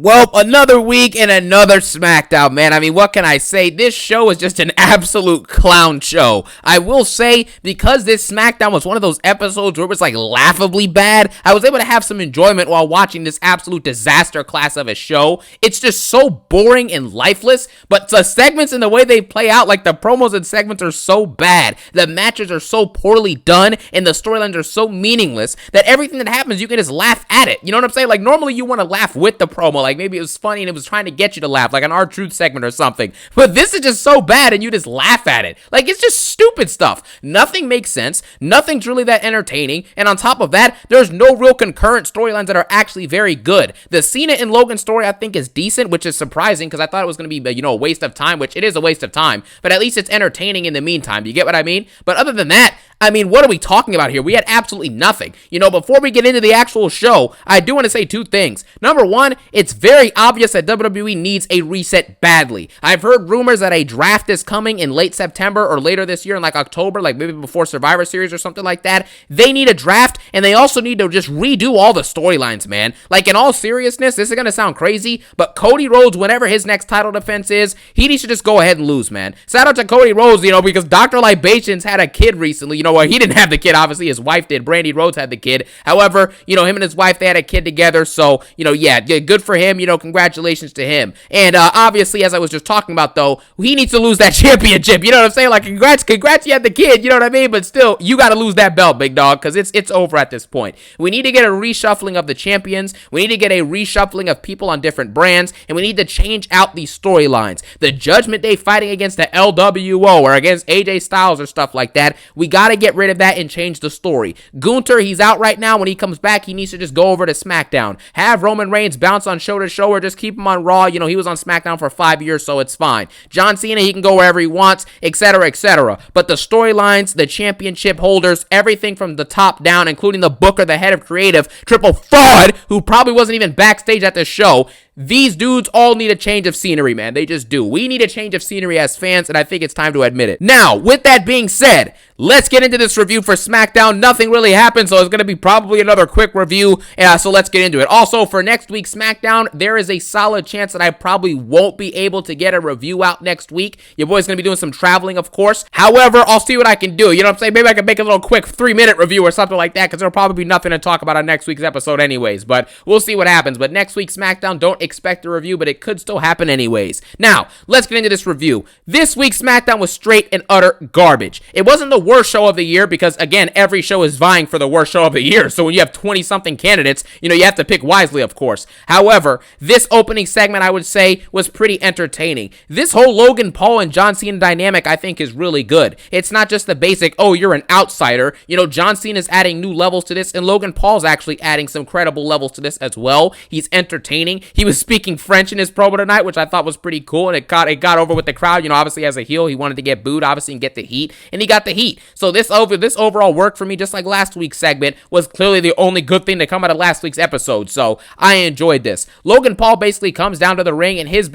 Well, another week and another Smackdown, man. I mean, what can I say? This show is just an absolute clown show. I will say, because this Smackdown was one of those episodes where it was like laughably bad, I was able to have some enjoyment while watching this absolute disaster class of a show. It's just so boring and lifeless, but the segments and the way they play out, like the promos and segments are so bad. The matches are so poorly done, and the storylines are so meaningless that everything that happens, you can just laugh at it. You know what I'm saying? Like, normally you want to laugh with the promo, like maybe it was funny and it was trying to get you to laugh, like an R-Truth segment or something. But this is just so bad and you just laugh at it. Like, it's just stupid stuff. Nothing makes sense. Nothing's really that entertaining. And on top of that, there's no real concurrent storylines that are actually very good. The Cena and Logan story, I think, is decent, which is surprising because I thought it was going to be, a waste of time, which it is a waste of time. But at least it's entertaining in the meantime. You get what I mean? But other than that, I mean, what are we talking about here? We had absolutely nothing. Before we get into the actual show, I do want to say two things. Number one, it's very obvious that WWE needs a reset badly. I've heard rumors that a draft is coming in late September or later this year in like October, like maybe before Survivor Series or something like that. They need a draft, and they also need to just redo all the storylines, man. Like, in all seriousness, this is going to sound crazy, but Cody Rhodes, whenever his next title defense is, he needs to just go ahead and lose, man. Shout out to Cody Rhodes, because Dr. Libations had a kid recently, well, he didn't have the kid, obviously, his wife did. Brandy Rhodes had the kid. However, him and his wife, they had a kid together, so, yeah, good for him, congratulations to him. And, obviously, as I was just talking about, though, he needs to lose that championship, you know what I'm saying? Like, congrats, you had the kid, you know what I mean? But still, you gotta lose that belt, big dog, because it's over at this point. We need to get a reshuffling of the champions, we need to get a reshuffling of people on different brands, and we need to change out these storylines. The Judgment Day fighting against the LWO, or against AJ Styles or stuff like that, we gotta get rid of that and change the story. Gunther, he's out right now. When he comes back, he needs to just go over to SmackDown. Have Roman Reigns bounce on show to show, or just keep him on Raw. He was on SmackDown for 5 years, so it's fine. John Cena, he can go wherever he wants, etc., etc. But the storylines, the championship holders, everything from the top down, including the booker, the head of creative, Triple Fraud, who probably wasn't even backstage at the show, these dudes all need a change of scenery, man. They just do. We need a change of scenery as fans, and I think it's time to admit it. Now, with that being said, let's get into this review for SmackDown. Nothing really happened, so it's going to be probably another quick review, so let's get into it. Also, for next week's SmackDown, there is a solid chance that I probably won't be able to get a review out next week. Your boy's going to be doing some traveling, of course. However, I'll see what I can do. You know what I'm saying? Maybe I can make a little quick 3-minute review or something like that, because there'll probably be nothing to talk about on next week's episode anyways, but we'll see what happens. But next week's SmackDown, don't expect a review, but it could still happen anyways. Now, let's get into this review. This week's SmackDown was straight and utter garbage. It wasn't the worst show of the year because, again, every show is vying for the worst show of the year, so when you have 20-something candidates, you have to pick wisely, of course. However, this opening segment, I would say, was pretty entertaining. This whole Logan Paul and John Cena dynamic, I think, is really good. It's not just the basic, oh, you're an outsider. John Cena's adding new levels to this, and Logan Paul's actually adding some credible levels to this as well. He's entertaining. He was speaking French in his promo tonight, which I thought was pretty cool, and it got over with the crowd. Obviously as a heel, he wanted to get booed, obviously, and get the heat, and he got the heat. So this overall worked for me, just like last week's segment was clearly the only good thing to come out of last week's episode. So I enjoyed this. Logan Paul basically comes down to the ring, and his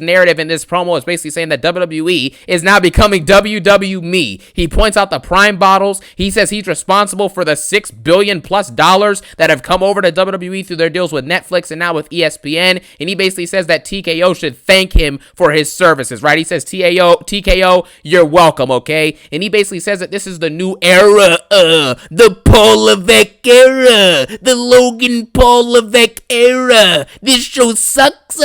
narrative in this promo is basically saying that WWE is now becoming WWE. He points out the Prime bottles. He says he's responsible for the $6 billion plus that have come over to WWE through their deals with Netflix and now with ESPN, and he basically says that TKO should thank him for his services, right? He says, TKO, you're welcome, okay? And he basically says that this is the new era, the Paul Levesque era, the Logan Paul Levesque era. This show sucks.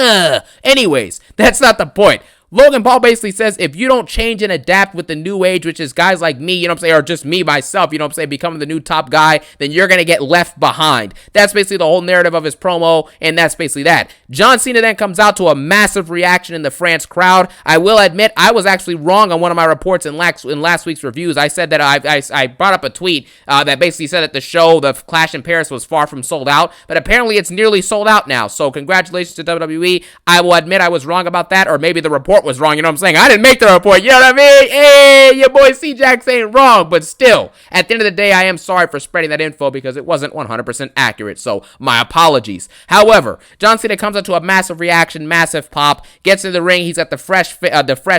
Anyways, that's not the point. Logan Paul basically says, if you don't change and adapt with the new age, which is guys like me, or just me, myself, becoming the new top guy, then you're going to get left behind. That's basically the whole narrative of his promo, and that's basically that. John Cena then comes out to a massive reaction in the France crowd. I will admit, I was actually wrong on one of my reports in last week's reviews. I said that I brought up a tweet that basically said that the Clash in Paris, was far from sold out, but apparently it's nearly sold out now, so congratulations to WWE. I will admit I was wrong about that, or maybe the report report was wrong. You know what I'm saying? I didn't make the report. You know what I mean? Hey, your boy C-Jax ain't wrong. But still, at the end of the day, I am sorry for spreading that info because it wasn't 100% accurate. So my apologies. However, John Cena comes into a massive reaction, massive pop, gets in the ring. He's got the fresh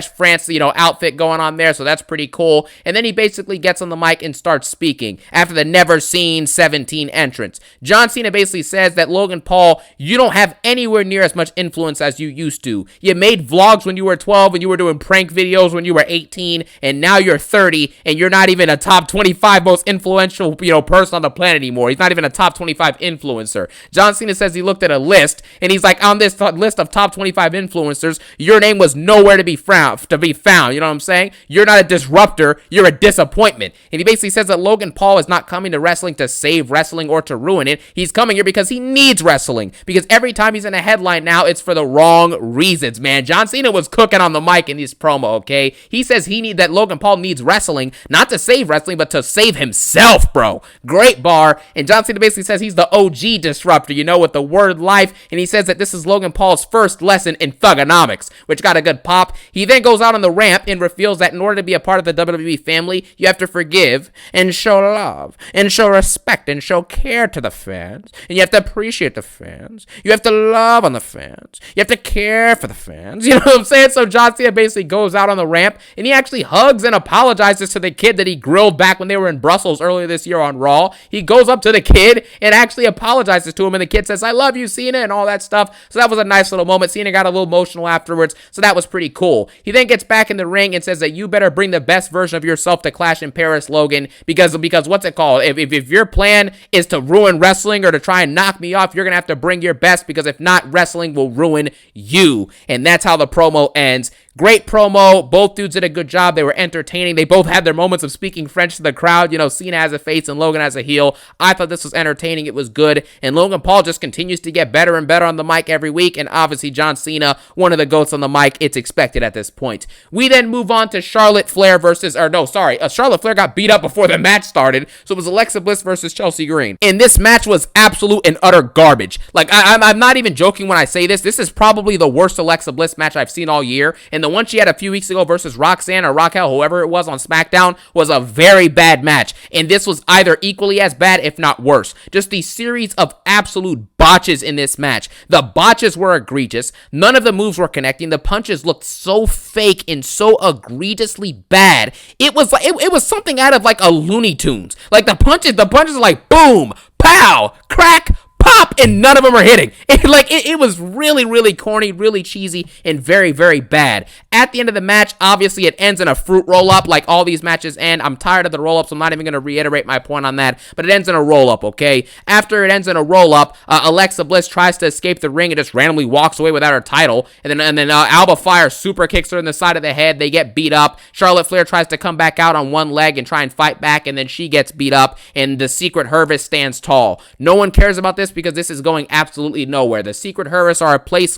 France, outfit going on there. So that's pretty cool. And then he basically gets on the mic and starts speaking after the never seen 17 entrance. John Cena basically says that Logan Paul, you don't have anywhere near as much influence as you used to. You made vlogs when you were 12 and you were doing prank videos when you were 18, and now you're 30 and you're not even a top 25 most influential, person on the planet anymore. He's not even a top 25 influencer. John Cena says he looked at a list and he's like, on this list of top 25 influencers, your name was nowhere to be found. You know what I'm saying? You're not a disruptor. You're a disappointment. And he basically says that Logan Paul is not coming to wrestling to save wrestling or to ruin it. He's coming here because he needs wrestling. Because every time he's in a headline now, it's for the wrong reasons, man. John Cena was cooking on the mic in this promo, okay? He says that Logan Paul needs wrestling, not to save wrestling, but to save himself, bro. Great bar. And John Cena basically says he's the OG disruptor, with the word life. And he says that this is Logan Paul's first lesson in thugonomics, which got a good pop. He then goes out on the ramp and reveals that in order to be a part of the WWE family, you have to forgive and show love and show respect and show care to the fans. And you have to appreciate the fans. You have to love on the fans. You have to care for the fans. You know what I'm saying? So John Cena basically goes out on the ramp and he actually hugs and apologizes to the kid that he grilled back when they were in Brussels earlier this year on Raw. He goes up to the kid and actually apologizes to him, and the kid says, "I love you, Cena," and all that stuff. So that was a nice little moment. Cena got a little emotional afterwards, so that was pretty cool. He then gets back in the ring and says that you better bring the best version of yourself to Clash in Paris, Logan, because what's it called? If your plan is to ruin wrestling or to try and knock me off, you're going to have to bring your best, because if not, wrestling will ruin you. And that's how the promo ends. Great promo. Both dudes did a good job. They were entertaining. They both had their moments of speaking French to the crowd. Cena as a face and Logan as a heel. I thought this was entertaining. It was good. And Logan Paul just continues to get better and better on the mic every week. And obviously John Cena, one of the GOATs on the mic. It's expected at this point. We then move on to Charlotte Flair Charlotte Flair got beat up before the match started. So it was Alexa Bliss versus Chelsea Green. And this match was absolute and utter garbage. Like, I'm not even joking when I say this. This is probably the worst Alexa Bliss match I've seen all year. And the one she had a few weeks ago versus Roxanne or Raquel, whoever it was on Smackdown, was a very bad match. And this was either equally as bad, if not worse. Just the series of absolute botches in this match. The botches were egregious. None of the moves were connecting. The punches looked so fake and so egregiously bad. It was something out of like a Looney Tunes. Like the punches are like boom, pow, crack, pop, and none of them are hitting. It was really, really corny, really cheesy, and very, very bad. At the end of the match, obviously, it ends in a fruit roll-up like all these matches end. I'm tired of the roll-ups. So I'm not even going to reiterate my point on that, but it ends in a roll-up, okay? After it ends in a roll-up, Alexa Bliss tries to escape the ring and just randomly walks away without her title, and then Alba Fire super kicks her in the side of the head. They get beat up. Charlotte Flair tries to come back out on one leg and try and fight back, and then she gets beat up, and the Secret Hervis stands tall. No one cares about this because this is going absolutely nowhere. The Secret Hervis are a place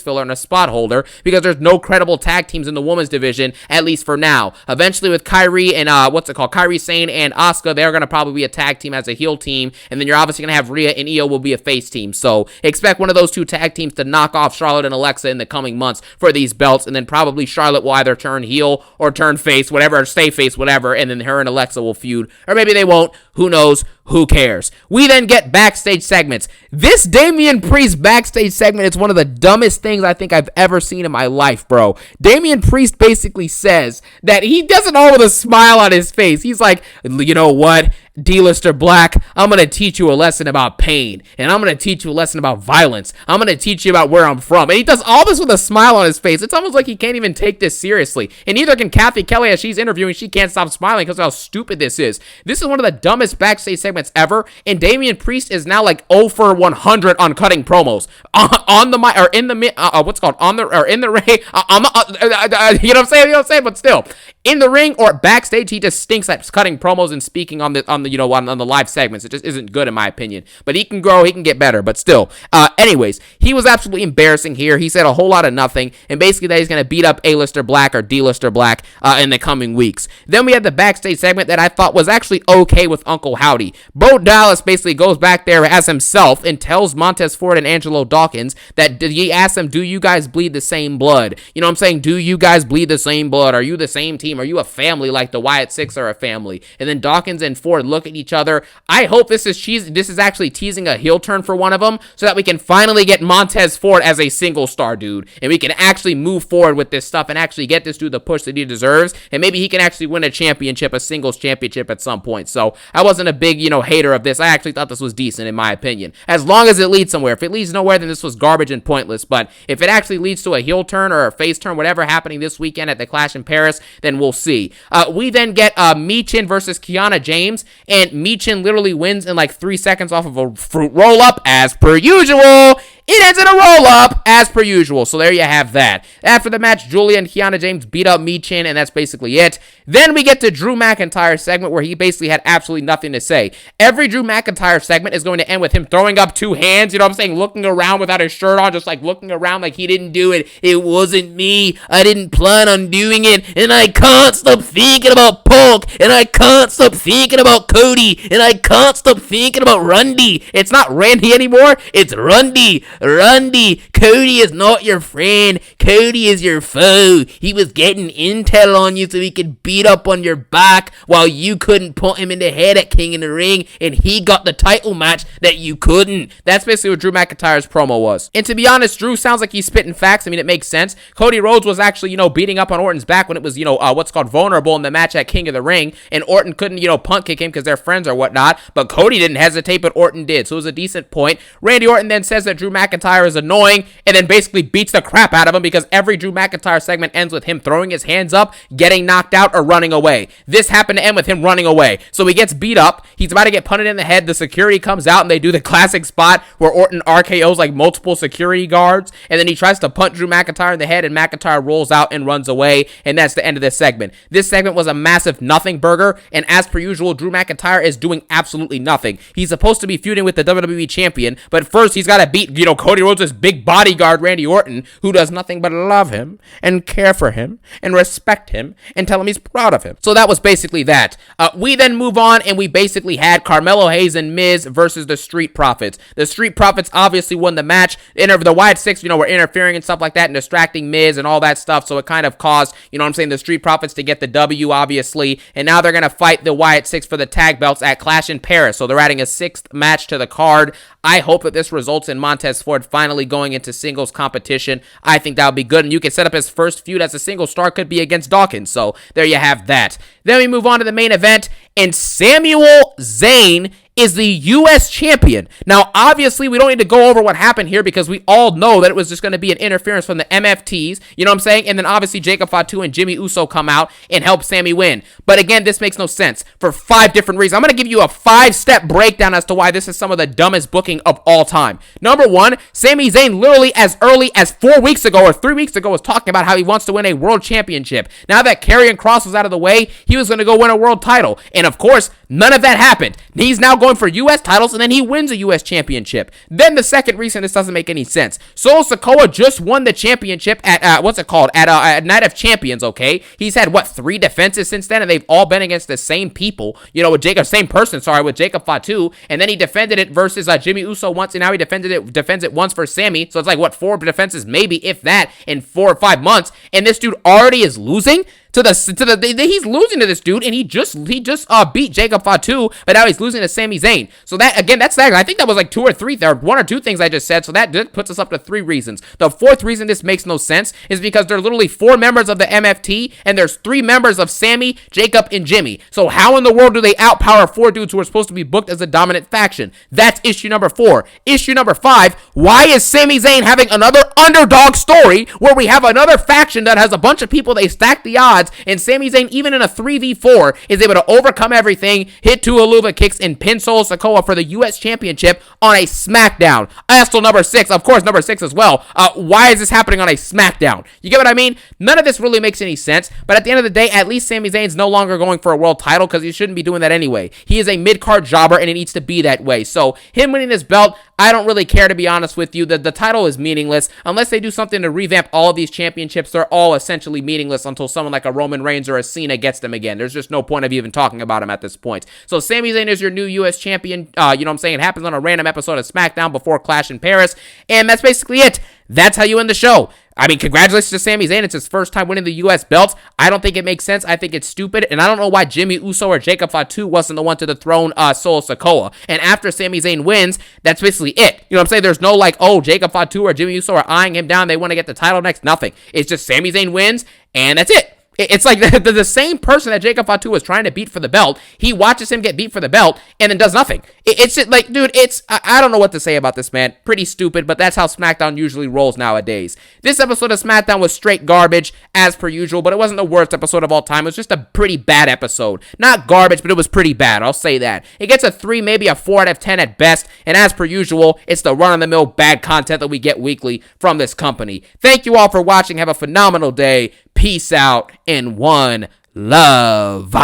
filler and a spot holder because there's no credible tag teams in the women's division, at least for now. Eventually with Kairi and Kairi Sane and Asuka, they're going to probably be a tag team as a heel team, and then you're obviously going to have Rhea and Io will be a face team. So expect one of those two tag teams to knock off Charlotte and Alexa in the coming months for these belts, and then probably Charlotte will either turn heel or turn face, whatever, or stay face, whatever, and then her and Alexa will feud, or maybe they won't. Who knows? Who cares? We then get backstage segments. This Damian Priest backstage segment is one of the dumbest things I think I've ever seen in my life, bro. Damian Priest basically says that he does it all with a smile on his face. He's like, you know what? D-lister Black, I'm going to teach you a lesson about pain, and I'm going to teach you a lesson about violence. I'm going to teach you about where I'm from. And he does all this with a smile on his face. It's almost like he can't even take this seriously. And neither can Kathy Kelly as she's interviewing. She can't stop smiling because of how stupid this is. This is one of the dumbest backstage segments ever, and Damian Priest is now like 0 for 100 on cutting promos. On the mic, or in the, what's it called? On the, or in the ring, you know what I'm saying? But still, in the ring or backstage, he just stinks at cutting promos and speaking on the on the live segments. It just isn't good in my opinion. But he can grow, he can get better. But still, anyways, he was absolutely embarrassing here. He said a whole lot of nothing, and basically that he's gonna beat up A-lister Black or D-lister Black in the coming weeks. Then we had the backstage segment that I thought was actually okay with Uncle Howdy. Bo Dallas basically goes back there as himself and tells Montez Ford and Angelo Dawkins that he asked them, do you guys bleed the same blood? You know what I'm saying? Do you guys bleed the same blood? Are you the same team? Are you a family like the Wyatt Six are a family? And then Dawkins and Ford look at each other. I hope this is actually teasing a heel turn for one of them so that we can finally get Montez Ford as a single star dude. And we can actually move forward with this stuff and actually get this dude the push that he deserves. And maybe he can actually win a championship, a singles championship at some point. So I wasn't a big, hater of this. I actually thought this was decent in my opinion. As long as it leads somewhere. If it leads nowhere, then this was garbage and pointless. But if it actually leads to a heel turn or a face turn, whatever happening this weekend at the Clash in Paris, then we'll see. We then get Michin versus Kiana James, and Michin literally wins in like 3 seconds off of a fruit roll-up, as per usual. It ends in a roll-up, as per usual. So there you have that. After the match, Julia and Kiana James beat up Michin, and that's basically it. Then we get to Drew McIntyre's segment where he basically had absolutely nothing to say. Every Drew McIntyre segment is going to end with him throwing up 2 hands, you know what I'm saying, looking around without his shirt on, just like looking around like he didn't do it. It wasn't me. I didn't plan on doing it, and I can't stop thinking about Punk, and I can't stop thinking about Cody, and I can't stop thinking about Randy. It's not Randy anymore. It's Randy. Randy, Cody is not your friend. Cody is your foe. He was getting intel on you so he could beat up on your back while you couldn't put him in the head at King in the Ring, and he got the title match that you couldn't. That's basically what Drew McIntyre's promo was. And to be honest, Drew sounds like he's spitting facts. I mean, it makes sense. Cody Rhodes was actually, beating up on Orton's back when it was, what's called vulnerable in the match at King of the Ring, and Orton couldn't, punt kick him because they're friends or whatnot, but Cody didn't hesitate, but Orton did, so it was a decent point. Randy Orton then says that Drew McIntyre is annoying, and then basically beats the crap out of him because every Drew McIntyre segment ends with him throwing his hands up, getting knocked out, or running away. This happened to end with him running away. So he gets beat up, he's about to get punted in the head, the security comes out, and they do the classic spot where Orton RKOs like multiple security guards, and then he tries to punt Drew McIntyre in the head, and McIntyre rolls out and runs away, and that's the end of this segment. This segment was a massive nothing burger, and as per usual, Drew McIntyre is doing absolutely nothing. He's supposed to be feuding with the WWE champion, but first he's got to beat, Cody Rhodes' big bodyguard, Randy Orton, who does nothing but love him, and care for him, and respect him, and tell him he's proud of him. So that was basically that. We then move on, and we basically had Carmelo Hayes and Miz versus the Street Profits. The Street Profits obviously won the match. The Wyatt Six, were interfering and stuff like that, and distracting Miz and all that stuff, so it kind of caused, the Street Profits to get the W, obviously, and now they're going to fight the Wyatt Six for the tag belts at Clash in Paris, so they're adding a 6th match to the card. I hope that this results in Montez Ford finally going into singles competition. I think that would be good, and you can set up his first feud as a single star, could be against Dawkins, so there you have that. Then we move on to the main event, and Samuel Zayn is the U.S. champion. Now, obviously, we don't need to go over what happened here because we all know that it was just going to be an interference from the MFTs, you know what I'm saying? And then obviously Jacob Fatu and Jimmy Uso come out and help Sammy win. But again, this makes no sense for 5 different reasons. I'm going to give you a 5-step breakdown as to why this is some of the dumbest booking of all time. Number 1, Sami Zayn literally as early as 4 weeks ago or 3 weeks ago was talking about how he wants to win a world championship. Now that Karrion Kross was out of the way, he was going to go win a world title. And of course, none of that happened. He's now going for U.S. titles, and then he wins a U.S. championship. Then the second reason this doesn't make any sense. Solo Sikoa just won the championship at, at Night of Champions, okay? He's had, 3 defenses since then, and they've all been against the same people, with Jacob Fatu, and then he defended it versus Jimmy Uso once, and now he defends it once for Sammy, so it's 4 defenses, maybe, if that, in 4 or 5 months, and this dude already is losing? He's losing to this dude, and he just beat Jacob Fatu, but now he's losing to Sami Zayn. So that, again, that's that. I think that was 2 or 3, or 1 or 2 things I just said, so that puts us up to 3 reasons. The 4th reason this makes no sense is because there are literally 4 members of the MFT, and there's 3 members of Sammy, Jacob, and Jimmy. So how in the world do they outpower 4 dudes who are supposed to be booked as a dominant faction? That's issue number 4. Issue number 5, why is Sami Zayn having another underdog story where we have another faction that has a bunch of people, they stack the odds, odds, and Sami Zayn, even in a 3v4, is able to overcome everything, hit 2 Helluva Kicks, and pin Solo Sikoa for the U.S. Championship on a Smackdown. Still number 6, of course, number 6 as well. Why is this happening on a Smackdown? You get what I mean? None of this really makes any sense, but at the end of the day, at least Sami Zayn's no longer going for a world title because he shouldn't be doing that anyway. He is a mid-card jobber, and it needs to be that way. So, him winning this belt, I don't really care, to be honest with you. The title is meaningless. Unless they do something to revamp all of these championships, they're all essentially meaningless until someone like a Roman Reigns or a Cena gets them again. There's just no point of even talking about him at this point. So Sami Zayn is your new U.S. champion. You know what I'm saying? It happens on a random episode of SmackDown before Clash in Paris. And that's basically it. That's how you end the show. I mean, congratulations to Sami Zayn. It's his first time winning the U.S. belts. I don't think it makes sense. I think it's stupid. And I don't know why Jimmy Uso or Jacob Fatu wasn't the one to dethrone Solo Sikoa. And after Sami Zayn wins, that's basically it. You know what I'm saying? There's no like, oh, Jacob Fatu or Jimmy Uso are eyeing him down. They want to get the title next. Nothing. It's just Sami Zayn wins, and that's it. It's like the same person that Jacob Fatu was trying to beat for the belt. He watches him get beat for the belt and then does nothing. It's just like, dude, I don't know what to say about this, man. Pretty stupid, but that's how SmackDown usually rolls nowadays. This episode of SmackDown was straight garbage, as per usual, but it wasn't the worst episode of all time. It was just a pretty bad episode. Not garbage, but it was pretty bad. I'll say that. It gets a 3, maybe a 4 out of 10 at best, and as per usual, it's the run-of-the-mill bad content that we get weekly from this company. Thank you all for watching. Have a phenomenal day. Peace out and one love.